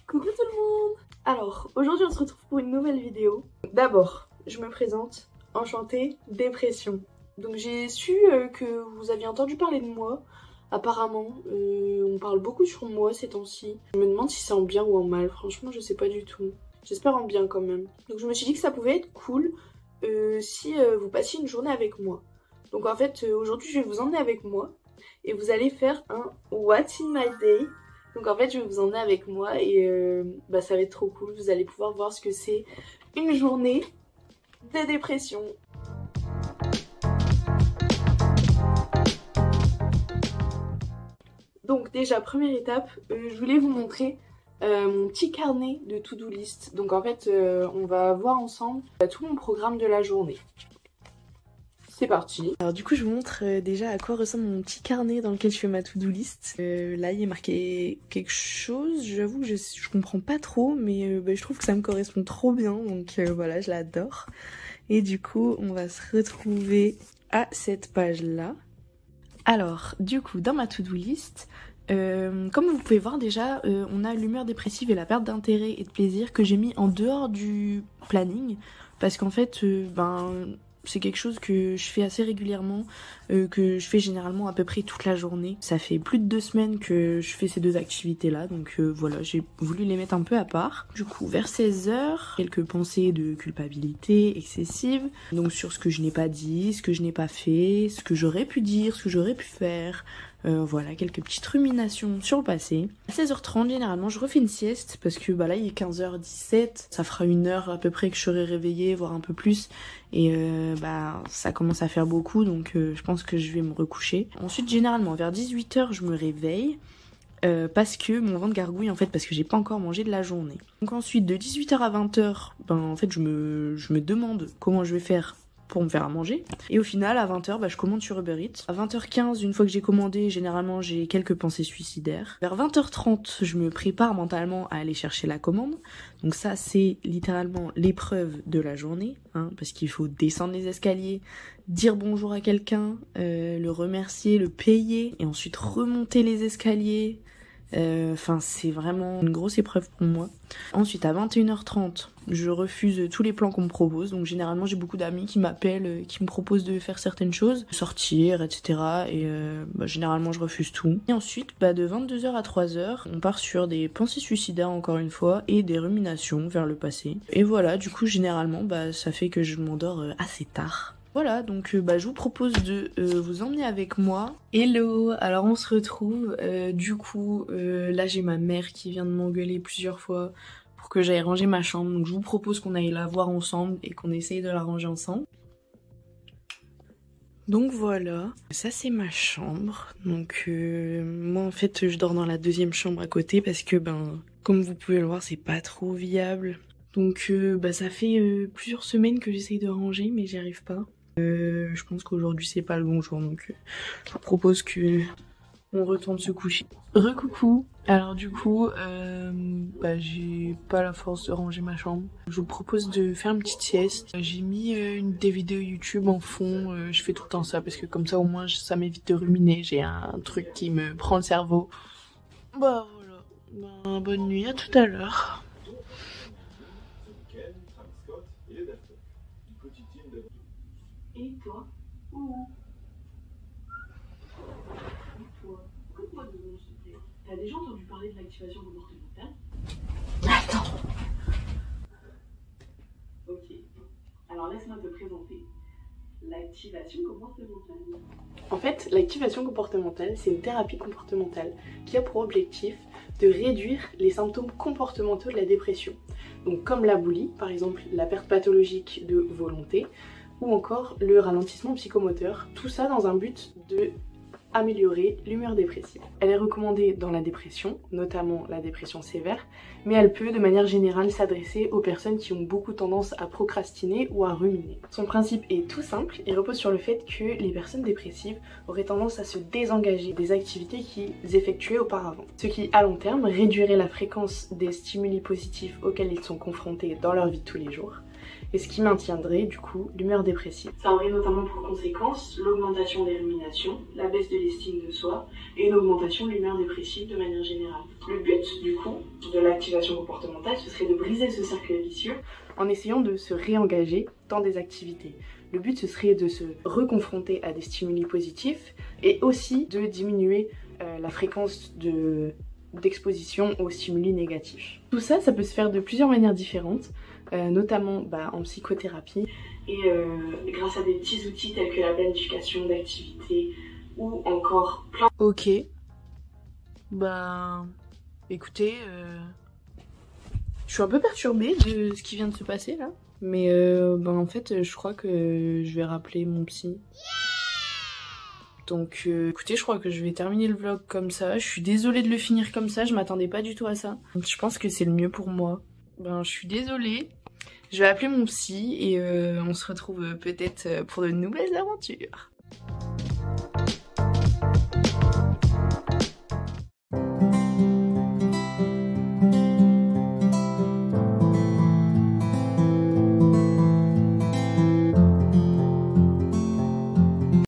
Coucou tout le monde. Alors, aujourd'hui on se retrouve pour une nouvelle vidéo. D'abord, je me présente, enchantée, dépression. Donc j'ai su que vous aviez entendu parler de moi. Apparemment, on parle beaucoup sur moi ces temps-ci. Je me demande si c'est en bien ou en mal, franchement je sais pas du tout. J'espère en bien quand même. Donc je me suis dit que ça pouvait être cool si vous passiez une journée avec moi. Donc en fait, aujourd'hui je vais vous emmener avec moi et vous allez faire un What's in my day. Donc en fait je vais vous emmener avec moi et ça va être trop cool. Vous allez pouvoir voir ce que c'est une journée de dépression. Donc déjà première étape, je voulais vous montrer mon petit carnet de to-do list. Donc en fait on va voir ensemble tout mon programme de la journée. C'est parti. Alors du coup je vous montre déjà à quoi ressemble mon petit carnet dans lequel je fais ma to-do list. Là il est marqué quelque chose, j'avoue que je comprends pas trop mais je trouve que ça me correspond trop bien donc voilà, je l'adore. Et du coup on va se retrouver à cette page là. Alors du coup dans ma to-do list, comme vous pouvez voir déjà on a l'humeur dépressive et la perte d'intérêt et de plaisir que j'ai mis en dehors du planning parce qu'en fait c'est quelque chose que je fais assez régulièrement, que je fais généralement à peu près toute la journée. Ça fait plus de 2 semaines que je fais ces deux activités-là, donc voilà, j'ai voulu les mettre un peu à part. Du coup, vers 16h, quelques pensées de culpabilité excessive, donc sur ce que je n'ai pas dit, ce que je n'ai pas fait, ce que j'aurais pu dire, ce que j'aurais pu faire. Voilà, quelques petites ruminations sur le passé. À 16h30, généralement, je refais une sieste parce que là, il est 15h17. Ça fera 1 heure à peu près que je serai réveillée, voire un peu plus. Et ça commence à faire beaucoup, donc je pense que je vais me recoucher. Ensuite, généralement, vers 18h, je me réveille. Parce que mon ventre gargouille en fait parce que j'ai pas encore mangé de la journée. Donc ensuite de 18h à 20h, en fait je me demande comment je vais faire pour me faire à manger. Et au final, à 20h, je commande sur Uber Eats. À 20h15, une fois que j'ai commandé, généralement, j'ai quelques pensées suicidaires. Vers 20h30, je me prépare mentalement à aller chercher la commande. Donc ça, c'est littéralement l'épreuve de la journée, parce qu'il faut descendre les escaliers, dire bonjour à quelqu'un, le remercier, le payer, et ensuite remonter les escaliers. C'est vraiment une grosse épreuve pour moi. Ensuite à 21h30 je refuse tous les plans qu'on me propose, donc généralement j'ai beaucoup d'amis qui m'appellent, qui me proposent de faire certaines choses, sortir etc, et généralement je refuse tout. Et ensuite de 22h à 3h on part sur des pensées suicidaires encore une fois et des ruminations vers le passé. Et voilà, du coup généralement ça fait que je m'endors assez tard. Voilà, donc je vous propose de vous emmener avec moi. Hello, alors on se retrouve, là j'ai ma mère qui vient de m'engueuler plusieurs fois pour que j'aille ranger ma chambre, donc je vous propose qu'on aille la voir ensemble et qu'on essaye de la ranger ensemble. Donc voilà, ça c'est ma chambre, donc moi en fait je dors dans la deuxième chambre à côté parce que comme vous pouvez le voir c'est pas trop viable. Donc ça fait plusieurs semaines que j'essaye de ranger mais j'y arrive pas. Je pense qu'aujourd'hui c'est pas le bon jour donc je vous propose que on retourne se coucher. Recoucou. Alors du coup j'ai pas la force de ranger ma chambre. Je vous propose de faire une petite sieste. J'ai mis des vidéos YouTube en fond. Je fais tout le temps ça parce que comme ça au moins ça m'évite de ruminer. J'ai un truc qui me prend le cerveau. Voilà. Bonne nuit, à tout à l'heure. Et toi? T'as déjà entendu parler de l'activation comportementale? Attends. Ok. Alors laisse-moi te présenter l'activation comportementale. En fait, l'activation comportementale, c'est une thérapie comportementale qui a pour objectif de réduire les symptômes comportementaux de la dépression. Donc comme la boulie, par exemple la perte pathologique de volonté, ou encore le ralentissement psychomoteur, tout ça dans un but de améliorer l'humeur dépressive. Elle est recommandée dans la dépression, notamment la dépression sévère, mais elle peut de manière générale s'adresser aux personnes qui ont beaucoup tendance à procrastiner ou à ruminer. Son principe est tout simple, il repose sur le fait que les personnes dépressives auraient tendance à se désengager des activités qu'ils effectuaient auparavant, ce qui à long terme réduirait la fréquence des stimuli positifs auxquels ils sont confrontés dans leur vie de tous les jours, et ce qui maintiendrait du coup l'humeur dépressive. Ça aurait notamment pour conséquence l'augmentation des ruminations, la baisse de l'estime de soi et une augmentation de l'humeur dépressive de manière générale. Le but du coup de l'activation comportementale, ce serait de briser ce cercle vicieux en essayant de se réengager dans des activités. Le but, ce serait de se reconfronter à des stimuli positifs et aussi de diminuer la fréquence d'exposition aux stimuli négatifs. Tout ça, ça peut se faire de plusieurs manières différentes, notamment en psychothérapie et grâce à des petits outils tels que la planification d'activités ou encore plein... Ok. Écoutez, je suis un peu perturbée de ce qui vient de se passer là. Mais en fait, je crois que je vais rappeler mon psy. Donc écoutez, je crois que je vais terminer le vlog comme ça. Je suis désolée de le finir comme ça, je m'attendais pas du tout à ça. Je pense que c'est le mieux pour moi. Je suis désolée. Je vais appeler mon psy et on se retrouve peut-être pour de nouvelles aventures.